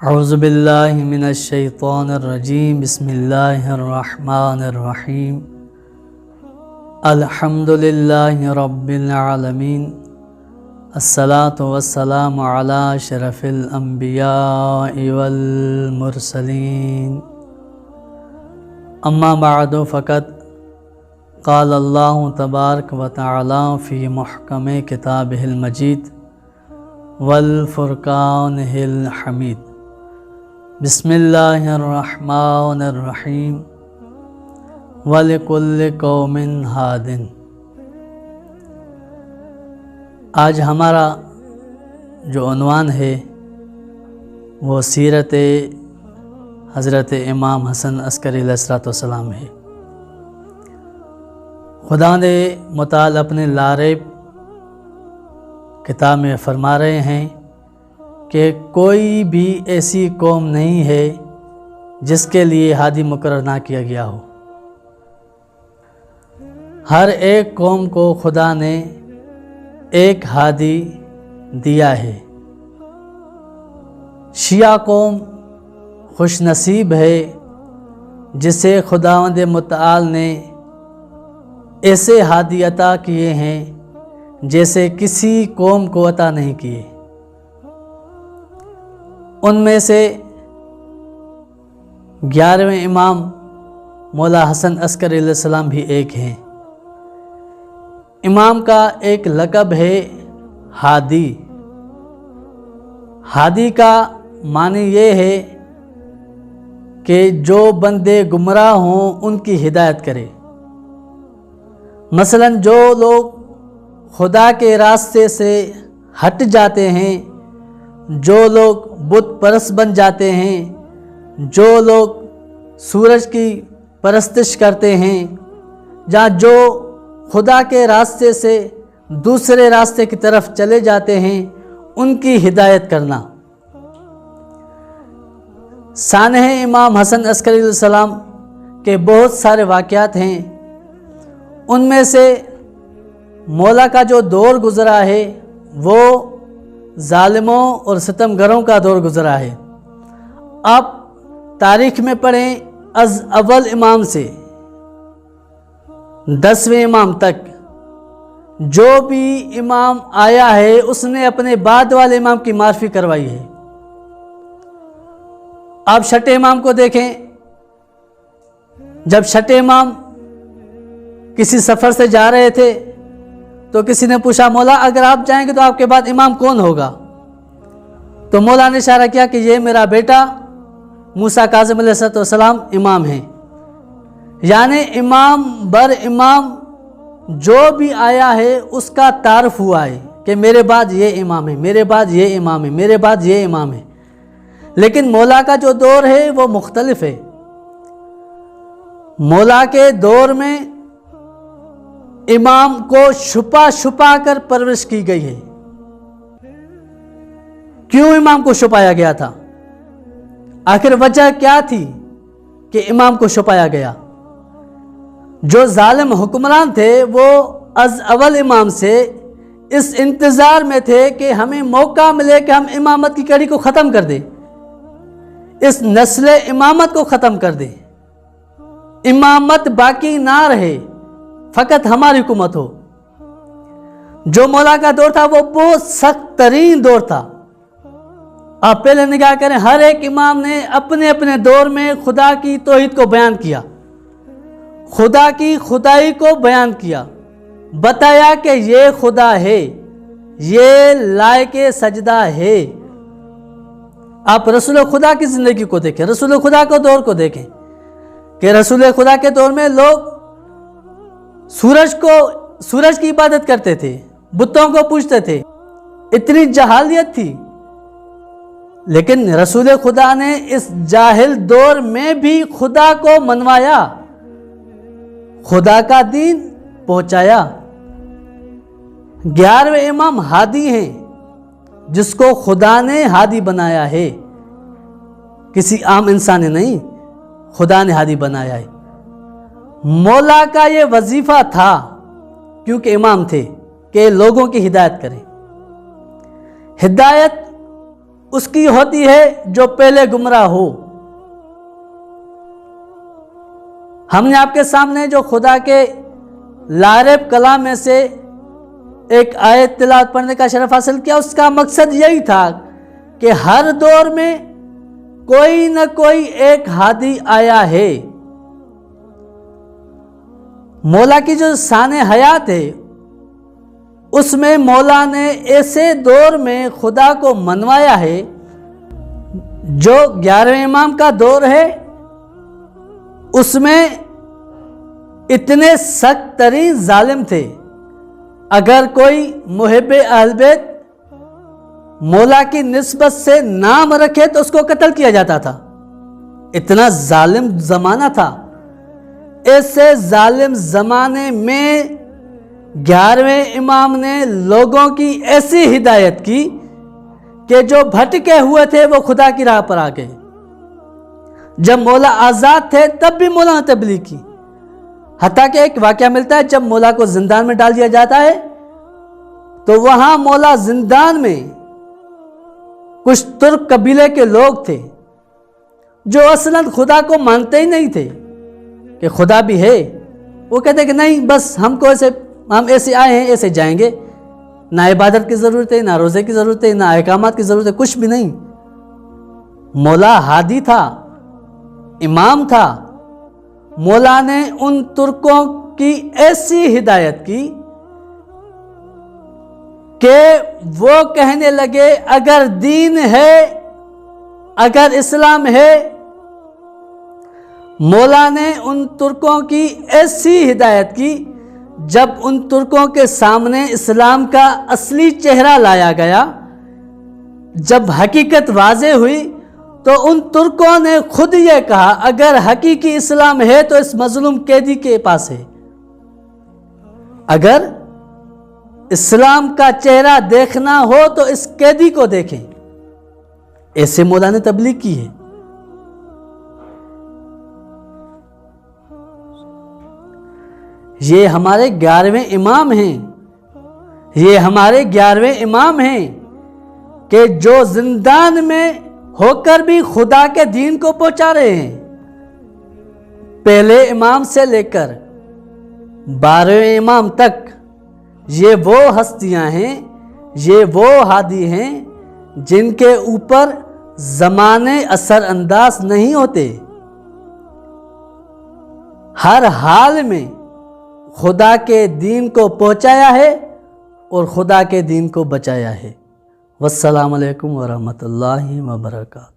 اعوذ باللہ من الشیطان الرجیم بسم اللہ الرحمن الرحیم الحمد للہ رب العالمین الصلاة والسلام علی اشرف الانبیاء والمرسلین اما بعد فقط قال اللہ تبارک و تعالی فی محکم کتابہ المجید والفرقان الحمید بسم اللہ الرحمن الرحیم وَلِكُلِّ قَوْمٍ هَادٍ۔ آج ہمارا جو عنوان ہے وہ سیرت حضرت امام حسن عسکری علیہ السلام ہے۔ خدا نے متعال اپنے لاریب کتاب میں فرما رہے ہیں کہ کوئی بھی ایسی قوم نہیں ہے جس کے لیے ہادی مقرر نہ کیا گیا ہو۔ ہر ایک قوم کو خدا نے ایک ہادی دیا ہے۔ شیعہ قوم خوش نصیب ہے جسے خداوند متعال نے ایسے ہادی عطا کیے ہیں جیسے کسی قوم کو عطا نہیں کیے۔ ان میں سے 11ویں امام مولا حسن عسکری علیہ السلام بھی ایک ہیں۔ امام کا ایک لقب ہے ہادی۔ ہادی کا معنی یہ ہے کہ جو بندے گمراہ ہوں ان کی ہدایت کرے۔ مثلا جو لوگ خدا کے راستے سے ہٹ جاتے ہیں، جو لوگ بت پرست بن جاتے ہیں، جو لوگ سورج کی پرستش کرتے ہیں، یا جو خدا کے راستے سے دوسرے راستے کی طرف چلے جاتے ہیں، ان کی ہدایت کرنا۔ سانحہ امام حسن عسکری علیہ السلام کے بہت سارے واقعات ہیں۔ ان میں سے مولا کا جو دور گزرا ہے وہ ظالموں اور ستمگروں کا دور گزرا ہے۔ آپ تاریخ میں پڑھیں، از اول امام سے 10ویں امام تک جو بھی امام آیا ہے اس نے اپنے بعد والے امام کی معرفی کروائی ہے۔ آپ چھٹے امام کو دیکھیں، جب چھٹے امام کسی سفر سے جا رہے تھے تو کسی نے پوچھا مولا اگر آپ جائیں گے تو آپ کے بعد امام کون ہوگا؟ تو مولا نے اشارہ کیا کہ یہ میرا بیٹا موسیٰ کاظم علیہ السلام امام ہیں۔ یعنی امام بر امام جو بھی آیا ہے اس کا تعارف ہوا ہے کہ میرے بعد یہ امام ہے، میرے بعد یہ امام ہے، میرے بعد یہ امام ہے۔ لیکن مولا کا جو دور ہے وہ مختلف ہے۔ مولا کے دور میں امام کو چھپا چھپا کر پرورش کی گئی ہے۔ کیوں امام کو چھپایا گیا تھا؟ آخر وجہ کیا تھی کہ امام کو چھپایا گیا؟ جو ظالم حکمران تھے وہ از اول امام سے اس انتظار میں تھے کہ ہمیں موقع ملے کہ ہم امامت کی کڑی کو ختم کر دیں، اس نسل امامت کو ختم کر دیں، امامت باقی نہ رہے، فقط ہماری حکومت ہو۔ جو مولا کا دور تھا وہ بہت سخت ترین دور تھا۔ آپ پہلے نگاہ کریں، ہر ایک امام نے اپنے اپنے دور میں خدا کی توحید کو بیان کیا، خدا کی خدائی کو بیان کیا، بتایا کہ یہ خدا ہے، یہ لائق سجدہ ہے۔ آپ رسول خدا کی زندگی کو دیکھیں، رسول خدا کے دور کو دیکھیں کہ رسول خدا کے دور میں لوگ سورج کی عبادت کرتے تھے، بتوں کو پوجتے تھے، اتنی جہالیت تھی۔ لیکن رسول خدا نے اس جاہل دور میں بھی خدا کو منوایا، خدا کا دین پہنچایا۔ 11ویں امام ہادی ہیں جس کو خدا نے ہادی بنایا ہے، کسی عام انسان نے نہیں، خدا نے ہادی بنایا ہے۔ مولا کا یہ وظیفہ تھا کیونکہ امام تھے کہ لوگوں کی ہدایت کریں۔ ہدایت اس کی ہوتی ہے جو پہلے گمراہ ہو۔ ہم نے آپ کے سامنے جو خدا کے لارب کلام میں سے ایک آیت تلاوت پڑھنے کا شرف حاصل کیا، اس کا مقصد یہی تھا کہ ہر دور میں کوئی نہ کوئی ایک ہادی آیا ہے۔ مولا کی جو شان حیات ہے، اس میں مولا نے ایسے دور میں خدا کو منوایا ہے جو 11ویں امام کا دور ہے۔ اس میں اتنے سخت ترین ظالم تھے، اگر کوئی محب اہل بیت مولا کی نسبت سے نام رکھے تو اس کو قتل کیا جاتا تھا۔ اتنا ظالم زمانہ تھا۔ ایسے ظالم زمانے میں 11ویں امام نے لوگوں کی ایسی ہدایت کی کہ جو بھٹکے ہوئے تھے وہ خدا کی راہ پر آ گئے۔ جب مولا آزاد تھے تب بھی مولا نے تبلیغ کی، حتیٰ کہ ایک واقعہ ملتا ہے جب مولا کو زندان میں ڈال دیا جاتا ہے تو وہاں مولا زندان میں کچھ ترک قبیلے کے لوگ تھے جو اصلاً خدا کو مانتے ہی نہیں تھے کہ خدا بھی ہے۔ وہ کہتے کہ نہیں، بس ہم ایسے آئے ہیں، ایسے جائیں گے، نہ عبادت کی ضرورت ہے، نہ روزے کی ضرورت ہے، نہ احکامات کی ضرورت ہے، کچھ بھی نہیں۔ مولا ہادی تھا، امام تھا۔ مولا نے ان ترکوں کی ایسی ہدایت کی کہ وہ کہنے لگے اگر دین ہے، اگر اسلام ہے۔ مولا نے ان ترکوں کی ایسی ہدایت کی، جب ان ترکوں کے سامنے اسلام کا اصلی چہرہ لایا گیا، جب حقیقت واضح ہوئی تو ان ترکوں نے خود یہ کہا اگر حقیقی اسلام ہے تو اس مظلوم قیدی کے پاس ہے، اگر اسلام کا چہرہ دیکھنا ہو تو اس قیدی کو دیکھیں۔ ایسے مولا نے تبلیغ کی ہے۔ یہ ہمارے 11ویں امام ہیں، یہ ہمارے 11ویں امام ہیں کہ جو زندان میں ہو کر بھی خدا کے دین کو پہنچا رہے ہیں۔ پہلے امام سے لے کر 12ویں امام تک یہ وہ ہستیاں ہیں، یہ وہ ہادی ہیں جن کے اوپر زمانے اثر انداز نہیں ہوتے۔ ہر حال میں خدا کے دین کو پہنچایا ہے اور خدا کے دین کو بچایا ہے۔ والسلام علیکم ورحمۃ اللہ وبرکاتہ۔